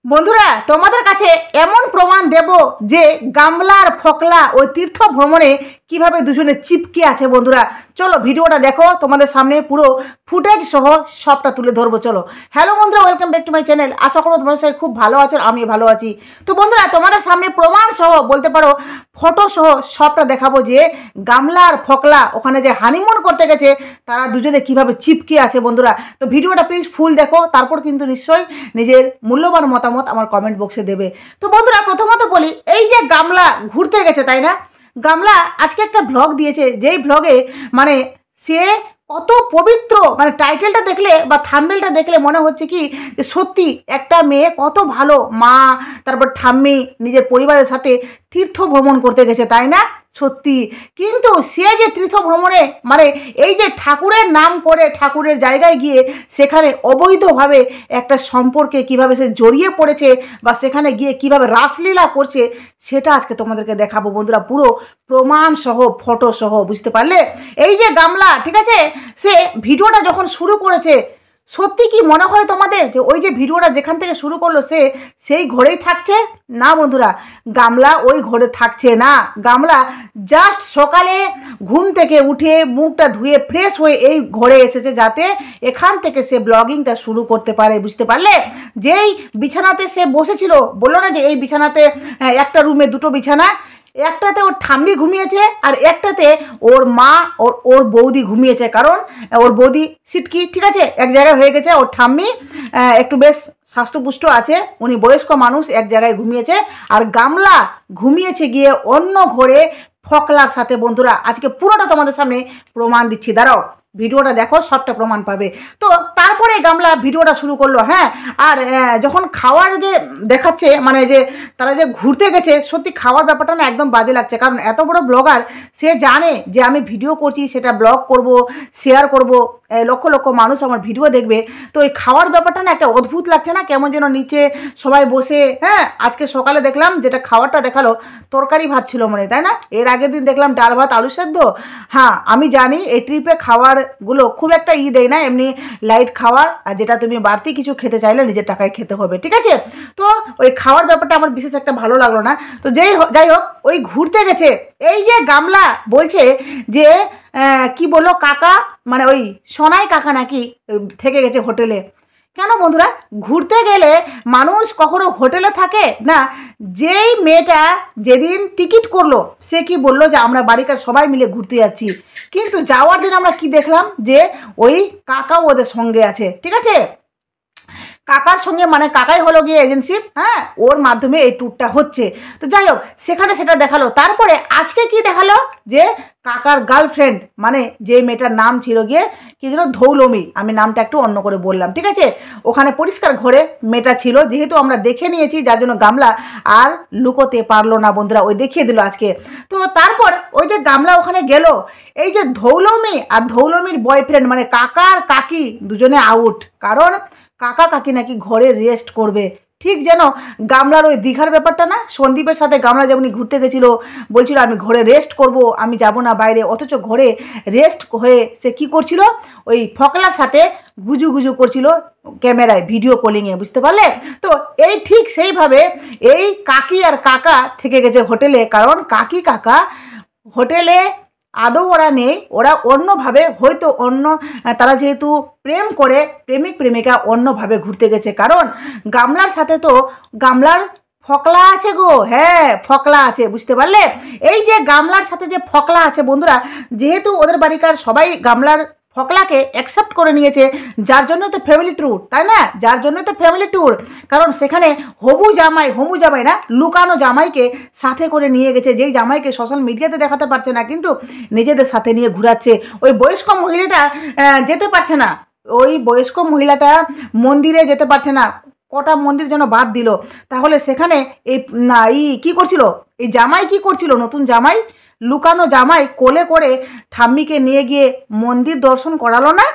বন্ধুরা তোমাদের কাছে এমন প্রমাণ দেব যে গামলার ফকলা ওই তীর্থ ভ্রমণে কিভাবে দুজনে চিপকে আছে। বন্ধুরা চলো ভিডিওটা দেখো, তোমাদের সামনে পুরো ফুটেজ সহ সবটা তুলে ধরবো। চলো। হ্যালো বন্ধুরা, welcome back to my channel. আশা করো তোমাদের সবাই খুব ভালো আছো, আমি ভালো আছি। তো বন্ধুরা তোমাদের সামনে প্রমাণ সহ বলতে পারো ফটো সহ সবটা দেখাবো যে গামলার ফকলা ওখানে যে হানিমুন করতে গেছে তারা দুজনে কিভাবে চিপকে আছে। বন্ধুরা তো ভিডিওটা প্লিজ ফুল দেখো, তারপর কিন্তু নিশ্চয়ই নিজের মূল্যবান মতামত আমার কমেন্ট বক্সে দেবে। তো বন্ধুরা প্রথমত বলি, এই যে গামলা ঘুরতে গেছে তাই না, গামলা আজকে একটা ব্লগ দিয়েছে, যেই ব্লগে মানে সে কত পবিত্র, মানে টাইটেলটা দেখলে বা থাম্বনেলটা দেখলে মনে হচ্ছে কি যে সত্যি একটা মেয়ে কত ভালো মা, তারপর ঠাম্মি নিজের পরিবারের সাথে তীর্থ ভ্রমণ করতে গেছে তাই না, সত্যি। কিন্তু সে যে তীর্থ ভ্রমণে মানে এই যে ঠাকুরের নাম করে ঠাকুরের জায়গায় গিয়ে সেখানে অবৈধভাবে একটা সম্পর্কে কিভাবে সে জড়িয়ে পড়েছে বা সেখানে গিয়ে কিভাবে রাসলীলা করছে সেটা আজকে তোমাদেরকে দেখাবো বন্ধুরা, পুরো প্রমাণ সহ ফটো সহ, বুঝতে পারলে। এই যে গামলা, ঠিক আছে, সে ভিডিওটা যখন শুরু করেছে সত্যি কি মনে হয় তোমাদের যে ওই যে ভিডিওটা যেখান থেকে শুরু করলো সে সেই ঘরেই থাকছে? না বন্ধুরা, গামলা ওই ঘরে থাকছে না। গামলা জাস্ট সকালে ঘুম থেকে উঠে মুখটা ধুয়ে ফ্রেশ হয়ে এই ঘরে এসেছে যাতে এখান থেকে সে ব্লগিংটা শুরু করতে পারে, বুঝতে পারলে। যেই বিছানাতে সে বসেছিল, বললো না যে এই বিছানাতে একটা রুমে দুটো বিছানা, একটাতে ওর ঠাম্মি ঘুমিয়েছে আর একটাতে ওর মা ওর বৌদি ঘুমিয়েছে, কারণ ওর বৌদি সিটকি, ঠিক আছে, এক জায়গায় হয়ে গেছে। ওর ঠাম্মি একটু বেশ স্বাস্থ্যপুষ্ট আছে, উনি বয়স্ক মানুষ, এক জায়গায় ঘুমিয়েছে। আর গামলা ঘুমিয়েছে গিয়ে অন্য ঘরে ফকলার সাথে। বন্ধুরা আজকে পুরোটা তোমাদের সামনে প্রমাণ দিচ্ছি, দাঁড়াও ভিডিওটা দেখো, সবটা প্রমাণ পাবে। তো তারপরে গামলা ভিডিওটা শুরু করলো। হ্যাঁ, আর যখন খাওয়ার যে দেখাচ্ছে, মানে যে তারা যে ঘুরতে গেছে, সত্যি খাওয়ার ব্যাপারটা না একদম বাজে লাগছে। কারণ এত বড় ব্লগার, সে জানে যে আমি ভিডিও করছি, সেটা ব্লগ করব, শেয়ার করব, লক্ষ লক্ষ মানুষ আমার ভিডিও দেখবে। তো এই খাওয়ার ব্যাপারটা না একটা অদ্ভুত লাগছে না, কেমন যেন নিচে সবাই বসে। হ্যাঁ, আজকে সকালে দেখলাম যেটা খাবারটা দেখালো তরকারি ভাত ছিল মনে, তাই না? এর আগের দিন দেখলাম ডাল ভাত আলু সেদ্ধ। হ্যাঁ আমি জানি এই ট্রিপে খাবারগুলো খুব একটা দেয় না, এমনি লাইট খাবার, আর যেটা তুমি বাড়তি কিছু খেতে চাইলে নিজের টাকায় খেতে হবে, ঠিক আছে। তো ওই খাওয়ার ব্যাপারটা আমার বিশেষ একটা ভালো লাগলো না। তো যাই হোক ওই ঘুরতে গেছে। এই যে গামলা বলছে যে কি বললো কাকা, মানে ওই সোনাই কাকা নাকি থেকে গেছে হোটেলে। কেন বন্ধুরা, ঘুরতে গেলে মানুষ কখনো হোটেলে থাকে না? যেই মেয়েটা যেদিন টিকিট করলো সে কি বললো যে আমরা বাড়িকার সবাই মিলে ঘুরতে যাচ্ছি, কিন্তু যাওয়ার দিন আমরা কি দেখলাম যে ওই কাকাও ওদের সঙ্গে আছে, ঠিক আছে। কাকার সঙ্গে, মানে কাকাই হলো গিয়ে এজেন্সি, হ্যাঁ, ওর মাধ্যমে এই ট্যুরটা হচ্ছে। তো যাই হোক সেখানে সেটা দেখালো। তারপরে আজকে কি দেখালো যে কাকার গার্লফ্রেন্ড, মানে যে মেয়েটার নাম ছিল গিয়ে কি যেন ধৌলমি, আমি নামটা একটু অন্য করে বললাম, ঠিক আছে, ওখানে পরিষ্কার ঘরে মেয়েটা ছিল। যেহেতু আমরা দেখে নিয়েছি যার জন্য গামলা আর লুকোতে পারলো না বন্ধুরা, ওই দেখিয়ে দিল আজকে। তো তারপর ওই যে গামলা ওখানে গেল, এই যে ধৌলমি আর ধৌলমির বয়ফ্রেন্ড মানে কাকার কাকি দুজনে আউট, কারণ কাকা কাকি নাকি ঘরে রেস্ট করবে। ঠিক যেন গামলার ওই দীঘার ব্যাপারটা না, সন্দীপের সাথে গামলা যেমনি ঘুরতে গেছিলো, বলছিল আমি ঘরে রেস্ট করব, আমি যাব না বাইরে, অথচ ঘরে রেস্ট হয়ে সে কী করছিল, ওই ফকলার সাথে গুজু গুজু করছিল ক্যামেরায়, ভিডিও কলিংয়ে, বুঝতে পারলে। তো এই ঠিক সেইভাবে এই কাকি আর কাকা থেকে গেছে হোটেলে, কারণ কাকি কাকা হোটেলে আদৌ ওরা নেই, ওরা অন্যভাবে হয়তো তারা যেহেতু প্রেম করে, প্রেমিক প্রেমিকা অন্যভাবে ঘুরতে গেছে। কারণ গামলার সাথে তো গামলার ফকলা আছে গো, হ্যাঁ ফকলা আছে, বুঝতে পারলে। এই যে গামলার সাথে যে ফকলা আছে বন্ধুরা, যেহেতু ওদের বাড়িকার সবাই গামলার ফকলাকে অ্যাকসেপ্ট করে নিয়েছে, যার জন্য তো ফ্যামিলি ট্যুর, তাই না, যার জন্য তো ফ্যামিলি ট্যুর। কারণ সেখানে হমু জামাই না, লুকানো জামাইকে সাথে করে নিয়ে গেছে, যেই জামাইকে সোশ্যাল মিডিয়াতে দেখাতে পারছে না কিন্তু নিজেদের সাথে নিয়ে ঘুরাচ্ছে। ওই বয়স্ক মহিলাটা যেতে পারছে না, ওই বয়স্ক মহিলাটা মন্দিরে যেতে পারছে না, কটা মন্দির যেন বাদ দিল। তাহলে সেখানে এই না কী করছিল, এই জামাই কী করছিল, নতুন জামাই, লুকানো জামাই কোলে করে ঠাম্মিকে নিয়ে গিয়ে মন্দির দর্শন করালো না।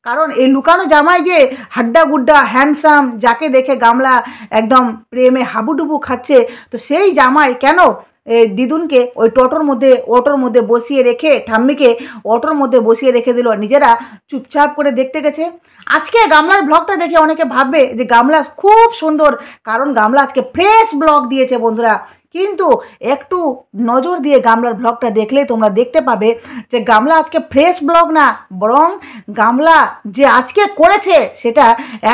কারণ এই লুকানো জামাই যে হাড্ডা গুড্ডা হ্যান্ডসাম, যাকে দেখে গামলা একদম প্রেমে হাবুডুবু খাচ্ছে, তো সেই জামাই কেন দিদুনকে ওই অটোর মধ্যে বসিয়ে রেখে ঠাম্মিকে অটোর মধ্যে বসিয়ে রেখে দিল, নিজেরা চুপচাপ করে দেখতে গেছে। আজকে গামলার ব্লগটা দেখে অনেকে ভাববে যে গামলা খুব সুন্দর, কারণ গামলা আজকে ফ্রেশ ব্লগ দিয়েছে বন্ধুরা। কিন্তু একটু নজর দিয়ে গামলার ব্লগটা দেখলে তোমরা দেখতে পাবে যে গামলা আজকে ফ্রেশ ব্লগ না, বরং গামলা যে আজকে করেছে সেটা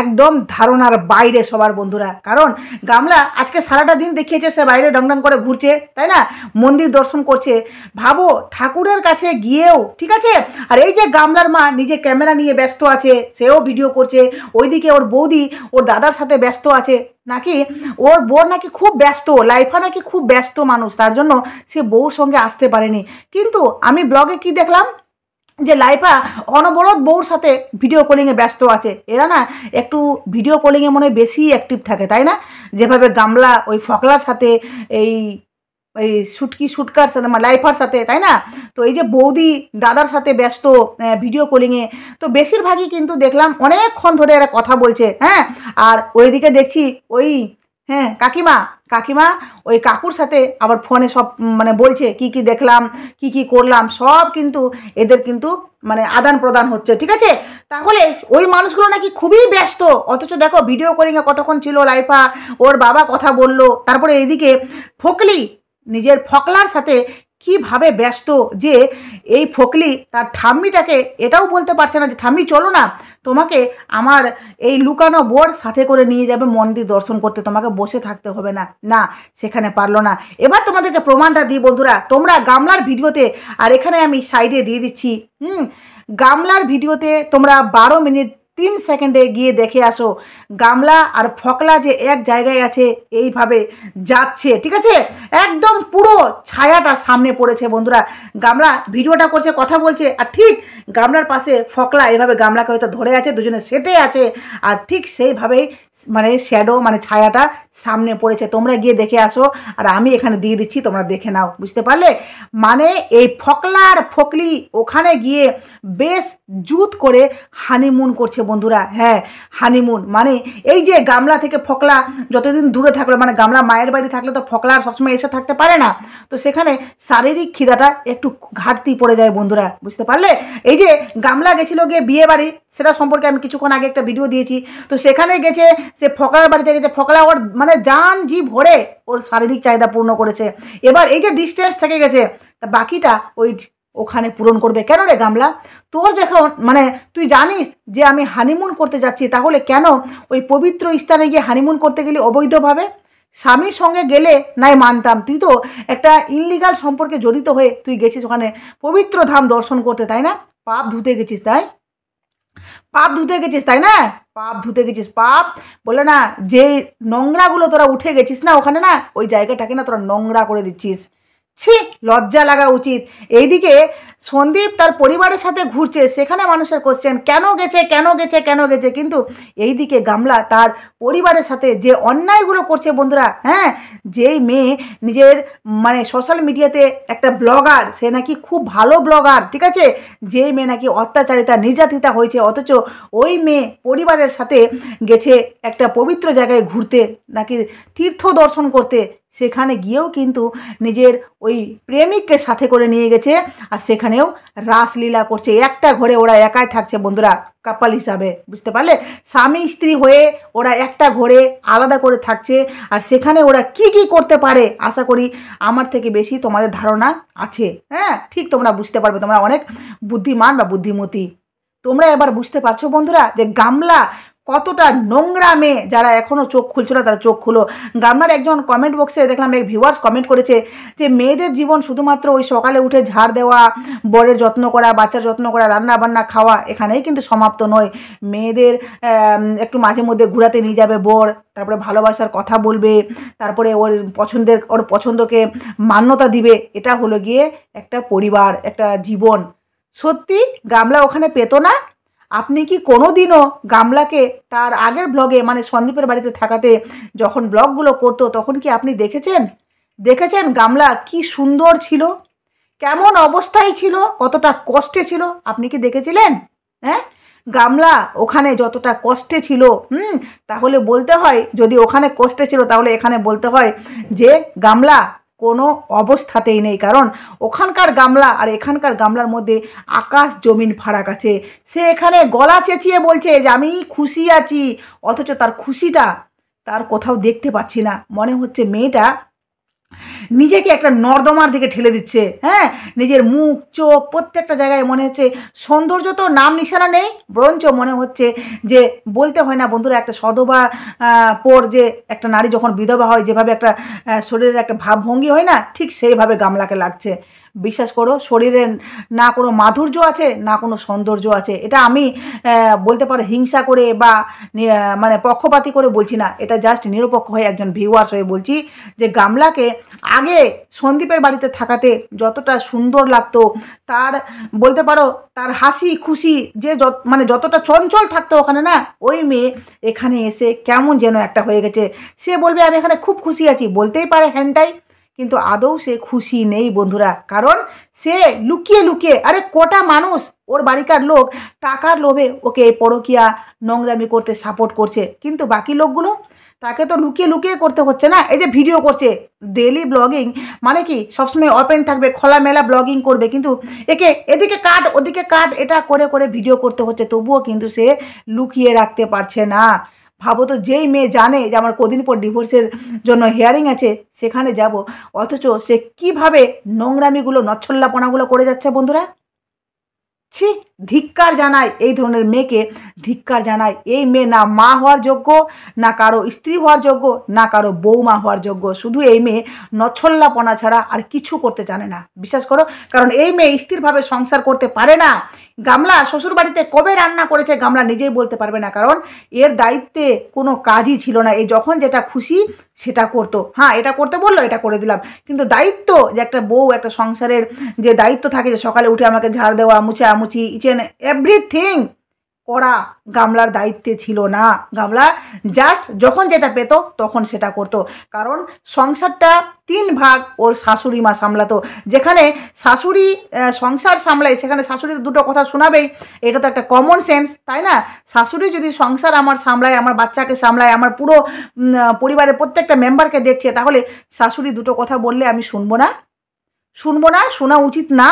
একদম ধারণার বাইরে সবার বন্ধুরা। কারণ গামলা আজকে সারাটা দিন দেখিয়েছে সে বাইরে ডং করে ঘুরছে, তাই না, মন্দির দর্শন করছে। ভাবো ঠাকুরের কাছে গিয়েও, ঠিক আছে। আর এই যে গামলার মা নিজে ক্যামেরা নিয়ে ব্যস্ত আছে, সেও ভিডিও করছে, ওইদিকে ওর বৌদি ওর দাদার সাথে ব্যস্ত আছে, নাকি ওর বোর নাকি খুব ব্যস্ত, লাইফা নাকি খুব ব্যস্ত মানুষ, তার জন্য সে বউর সঙ্গে আসতে পারেনি। কিন্তু আমি ব্লগে কি দেখলাম যে লাইফা অনবরত বউর সাথে ভিডিও কলিংয়ে ব্যস্ত আছে। এরা না একটু ভিডিও কলিংয়ে মনে হয় বেশি অ্যাক্টিভ থাকে, তাই না, যেভাবে গামলা ওই ফকলার সাথে এই শুটকার সাথে লাইফার সাথে, তাই না। তো এই যে বৌদি দাদার সাথে ব্যস্ত ভিডিও কলিংয়ে, তো বেশিরভাগই কিন্তু দেখলাম অনেকক্ষণ ধরে এরা কথা বলছে। হ্যাঁ, আর ওইদিকে দেখছি ওই কাকিমা ওই কাকুর সাথে আবার ফোনে সব বলছে কি দেখলাম কি করলাম, সব কিন্তু এদের কিন্তু আদান প্রদান হচ্ছে, ঠিক আছে। তাহলে ওই মানুষগুলো নাকি খুবই ব্যস্ত, অথচ দেখো ভিডিও কলিংয়ে কতক্ষণ ছিল লাইফা, ওর বাবা কথা বললো, তারপরে এইদিকে ফকলি নিজের ফকলার সাথে কিভাবে ব্যস্ত, যে এই ফকলি তার ঠাম্মিটাকে এটাও বলতে পারছে না যে ঠাম্মি চলো না, তোমাকে আমার এই লুকানো বোর সাথে করে নিয়ে যাবে মন্দির দর্শন করতে, তোমাকে বসে থাকতে হবে না, না সেখানে পারলো না। এবার তোমাদেরকে প্রমাণটা দিই বন্ধুরা, তোমরা গামলার ভিডিওতে, আর এখানে আমি সাইডে দিয়ে দিচ্ছি, গামলার ভিডিওতে তোমরা 12 মিনিট 3 সেকেন্ডে গিয়ে দেখে আসো গামলা আর ফকলা যে এক জায়গায় আছে এইভাবে যাচ্ছে, ঠিক আছে, একদম পুরো ছায়াটা সামনে পড়েছে বন্ধুরা। গামলা ভিডিওটা করছে, কথা বলছে, আর ঠিক গামলার পাশে ফকলা এভাবে গামলাকে হয়তো ধরে আছে, দুজনে সেটে আছে, আর ঠিক সেইভাবেই শ্যাডো ছায়াটা সামনে পড়েছে। তোমরা গিয়ে দেখে আসো, আর আমি এখানে দিয়ে দিচ্ছি, তোমরা দেখে নাও, বুঝতে পারলে। এই ফকলার ফকলি ওখানে গিয়ে বেশ জুত করে হানিমুন করছে বন্ধুরা। হ্যাঁ, হানিমুন এই যে গামলা থেকে ফকলা যতদিন দূরে থাকলো, গামলা মায়ের বাড়ি থাকলে তো ফকলা সবসময় এসে থাকতে পারে না, তো সেখানে শারীরিক খিদাটা একটু ঘাটতি পড়ে যায় বন্ধুরা, বুঝতে পারলে। এই যে গামলা গেছিলো গিয়ে বিয়ে বাড়ি, সেটা সম্পর্কে আমি কিছুক্ষণ আগে একটা ভিডিও দিয়েছি। তো সেখানে গেছে, সে ফকলার বাড়িতে গেছে, ফকলা ওর জান জি ভরে ওর শারীরিক চাহিদা পূর্ণ করেছে। এবার এই যে ডিস্টেন্স থেকে গেছে, তা বাকিটা ওখানে পূরণ করবে কেন রে গামলা? তোর যখন তুই জানিস যে আমি হানিমুন করতে যাচ্ছি, তাহলে কেন ওই পবিত্র স্থানে গিয়ে হানিমুন করতে গেলি অবৈধভাবে? স্বামীর সঙ্গে গেলে নাই মানতাম, তুই তো একটা ইনলিগাল সম্পর্কে জড়িত হয়ে তুই গেছিস ওখানে পবিত্র ধাম দর্শন করতে, তাই না? পাপ ধুতে গেছিস, পাপ ধুতে গেছিস, পাপ বলে না, যে নোংরাগুলো তোরা উঠে গেছিস না ওখানে, না ওই জায়গাটাকে না তোরা নোংরা করে দিচ্ছিস। ছি, লজ্জা লাগা উচিত। এইদিকে সন্দীপ তার পরিবারের সাথে ঘুরছে, সেখানে মানুষের কোশ্চেন কেন গেছে, কিন্তু এইদিকে গামলা তার পরিবারের সাথে যে অন্যায়গুলো করছে বন্ধুরা। হ্যাঁ, যেই মেয়ে নিজের সোশ্যাল মিডিয়াতে একটা ব্লগার, সে নাকি খুব ভালো ব্লগার, ঠিক আছে, যেই মেয়ে নাকি অত্যাচারিতা নির্যাতিতা হয়েছে, অথচ ওই মেয়ে পরিবারের সাথে গেছে একটা পবিত্র জায়গায় ঘুরতে, নাকি তীর্থ দর্শন করতে, সেখানে গিয়েও কিন্তু নিজের ওই প্রেমিককে সাথে করে নিয়ে গেছে, আর সেখানেও রাসলীলা করছে। একটা ঘরে ওরা একাই থাকছে বন্ধুরা, কাপাল হিসাবে, বুঝতে পারলে, স্বামী স্ত্রী হয়ে ওরা একটা ঘরে আলাদা করে থাকছে, আর সেখানে ওরা কি করতে পারে আশা করি আমার থেকে বেশি তোমাদের ধারণা আছে। হ্যাঁ, ঠিক তোমরা বুঝতে পারবে, তোমরা অনেক বুদ্ধিমান বা বুদ্ধিমতী। তোমরা এবার বুঝতে পারছো বন্ধুরা যে গামলা কতটা নোংরা মেয়ে। যারা এখনও চোখ খুলছো না তারা চোখ খুলো। গামলার একজন কমেন্ট বক্সে দেখলাম, এক ভিউয়ার্স কমেন্ট করেছে যে মেয়েদের জীবন শুধুমাত্র ওই সকালে উঠে ঝাড় দেওয়া, বরের যত্ন করা, বাচ্চার যত্ন করা, রান্না বান্না খাওয়া, এখানেই কিন্তু সমাপ্ত নয়। মেয়েদের একটু মাঝে মধ্যে ঘোরাতে নিয়ে যাবে বর, তারপরে ভালোবাসার কথা বলবে, তারপরে ওর পছন্দকে মান্যতা দিবে। এটা হলো গিয়ে একটা পরিবার, একটা জীবন। সত্যি গামলা ওখানে পেতো না? আপনি কি কোনো দিনও গামলাকে তার আগের ব্লগে সন্দীপের বাড়িতে থাকাতে যখন ব্লগগুলো করতো তখন কি আপনি দেখেছেন গামলা কি সুন্দর ছিল, কেমন অবস্থায় ছিল, কতটা কষ্টে ছিল? আপনি কি দেখেছিলেন? হ্যাঁ, গামলা ওখানে যতটা কষ্টে ছিল, তাহলে বলতে হয়, যদি ওখানে কষ্টে ছিল তাহলে এখানে বলতে হয় যে গামলা কোনো অবস্থাতেই নেই। কারণ ওখানকার গামলা আর এখানকার গামলার মধ্যে আকাশ জমিন ফারাক আছে। সে এখানে গলা চেঁচিয়ে বলছে যে আমি খুশি আছি, অথচ তার খুশিটা তার কোথাও দেখতে পাচ্ছি না। মনে হচ্ছে মেয়েটা নিজেকে একটা নর্দমার দিকে ঠেলে দিচ্ছে। হ্যাঁ, নিজের মুখ চোখ প্রত্যেকটা জায়গায় মনে হচ্ছে সৌন্দর্য তো নাম নিশানা নেই, বরঞ্চ মনে হচ্ছে যে বলতে হয় না বন্ধুরা, একটা সধবা পর যে একটা নারী যখন বিধবা হয় যেভাবে একটা শরীরের একটা ভাবভঙ্গি হয় না, ঠিক সেইভাবে গামলাকে লাগছে। বিশ্বাস করো, শরীরে না কোনো মাধুর্য আছে না কোনো সৌন্দর্য আছে। এটা আমি বলতে পারো হিংসা করে বা মানে পক্ষপাতী করে বলছি না, এটা জাস্ট নিরপেক্ষ হয়ে একজন ভিউয়ার্স হয়ে বলছি যে গামলাকে আগে সন্দীপের বাড়িতে থাকাতে যতটা সুন্দর লাগতো, তার বলতে পারো তার হাসি খুশি যে মানে যতটা চঞ্চল থাকতো ওখানে না, ওই মেয়ে এখানে এসে কেমন যেন একটা হয়ে গেছে। সে বলবে আমি এখানে খুব খুশি আছি, বলতেই পারে হ্যান্ডটাই, কিন্তু আদৌ সে খুশি নেই বন্ধুরা। কারণ সে লুকিয়ে লুকিয়ে, আরে কটা মানুষ ওর বাড়িকার লোক টাকার লোভে ওকে পরকিয়া নোংরামি করতে সাপোর্ট করছে, কিন্তু বাকি লোকগুলো তাকে তো লুকিয়ে লুকিয়ে করতে হচ্ছে না। এই যে ভিডিও করছে ডেলি ব্লগিং, মানে কি সবসময় ওপেন থাকবে, খোলামেলা ব্লগিং করবে, কিন্তু একে এদিকে কাট ওদিকে কাট এটা করে করে ভিডিও করতে হচ্ছে, তবুও কিন্তু সে লুকিয়ে রাখতে পারছে না। ভাবো তো, যেই মেয়ে জানে যে আমার কদিন পর ডিভোর্সের জন্য হিয়ারিং আছে, সেখানে যাব, অথচ সে কিভাবে নোংরামিগুলো নচ্ছল্লাপনাগুলো করে যাচ্ছে বন্ধুরা। ছি, ধিক্কার জানায় এই ধরনের মেয়েকে, ধিক্কার জানায়। এই মেয়ে না মা হওয়ার যোগ্য, না কারো স্ত্রী হওয়ার যোগ্য, না কারো বৌমা হওয়ার যোগ্য। শুধু এই মেয়ে নচ্ছল্লাপনা ছাড়া আর কিছু করতে জানে না, বিশ্বাস করো। কারণ এই মেয়ে স্থিরভাবে সংসার করতে পারে না। গামলা শ্বশুরবাড়িতে কবে রান্না করেছে গামলা নিজেই বলতে পারবে না, কারণ এর দায়িত্বে কোনো কাজই ছিল না। এই যখন যেটা খুশি সেটা করতো। হ্যাঁ, এটা করতে বললো, এটা করে দিলাম, কিন্তু দায়িত্ব যে একটা বউ, একটা সংসারের যে দায়িত্ব থাকে, যে সকালে উঠে আমাকে ঝাড় দেওয়া, মুছামুছি, ইচ অ্যান্ড এভরিথিং করা, গামলার দায়িত্বে ছিল না। গামলা জাস্ট যখন যেটা পেত তখন সেটা করত। কারণ সংসারটা 3 ভাগ ওর শাশুড়ি মা সামলাতো। যেখানে শাশুড়ি সংসার সামলায়, সেখানে শাশুড়ি দুটো কথা শোনাবেই, এটা তো একটা কমন সেন্স, তাই না? শাশুড়ি যদি সংসার আমার সামলায়, আমার বাচ্চাকে সামলায়, আমার পুরো পরিবারের প্রত্যেকটা মেম্বারকে দেখছে, তাহলে শাশুড়ি দুটো কথা বললে আমি শুনবো না? শুনবো না? শোনা উচিত না?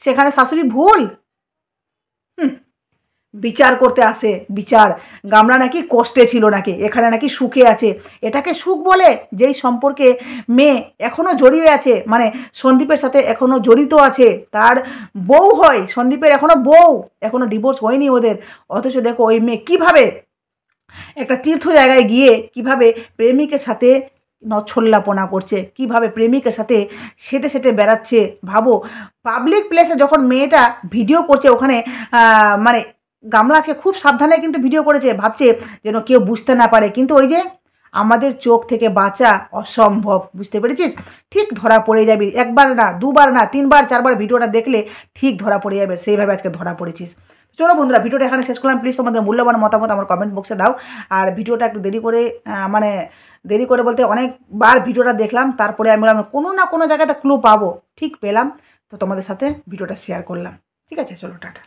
সেখানে শাশুড়ি ভুল? বিচার করতে আসে, বিচার। গামলা নাকি কষ্টে ছিল, নাকি এখানে নাকি সুখে আছে। এটাকে সুখ বলে যেই সম্পর্কে মেয়ে এখনও জড়িয়ে আছে, মানে সন্দীপের সাথে এখনও জড়িত আছে, তার বউ হয়, সন্দীপের এখনও বউ, এখনও ডিভোর্স হয়নি ওদের। অথচ দেখো ওই মেয়ে কীভাবে একটা তীর্থ জায়গায় গিয়ে কিভাবে প্রেমিকের সাথে নচ্ছল্লাপনা করছে, কিভাবে প্রেমিকের সাথে সেটে সেটে বেড়াচ্ছে। ভাবো, পাবলিক প্লেসে যখন মেয়েটা ভিডিও করছে, ওখানে মানে গামলা আজকে খুব সাবধানে কিন্তু ভিডিও করেছে, ভাবছে যেন কেউ বুঝতে না পারে, কিন্তু ওই যে আমাদের চোখ থেকে বাঁচা অসম্ভব, বুঝতে পেরেছিস? ঠিক ধরা পড়ে যাবি, একবার না, দুবার না, 3 বার 4 বার ভিডিওটা দেখলে ঠিক ধরা পড়ে যাবে, সেইভাবে আজকে ধরা পড়েছিস। চলো বন্ধুরা, ভিডিওটা এখানে শেষ করলাম। প্লিজ তোমাদের মূল্যবান মতামত আমার কমেন্ট বক্সে দাও। আর ভিডিওটা একটু দেরি করে, মানে দেরি করে বলতে অনেকবার ভিডিওটা দেখলাম, তারপরে আমি বললাম কোনো না কোনো জায়গাতে ক্লু পাবো, ঠিক পেলাম, তো তোমাদের সাথে ভিডিওটা শেয়ার করলাম। ঠিক আছে, চলো টাটা।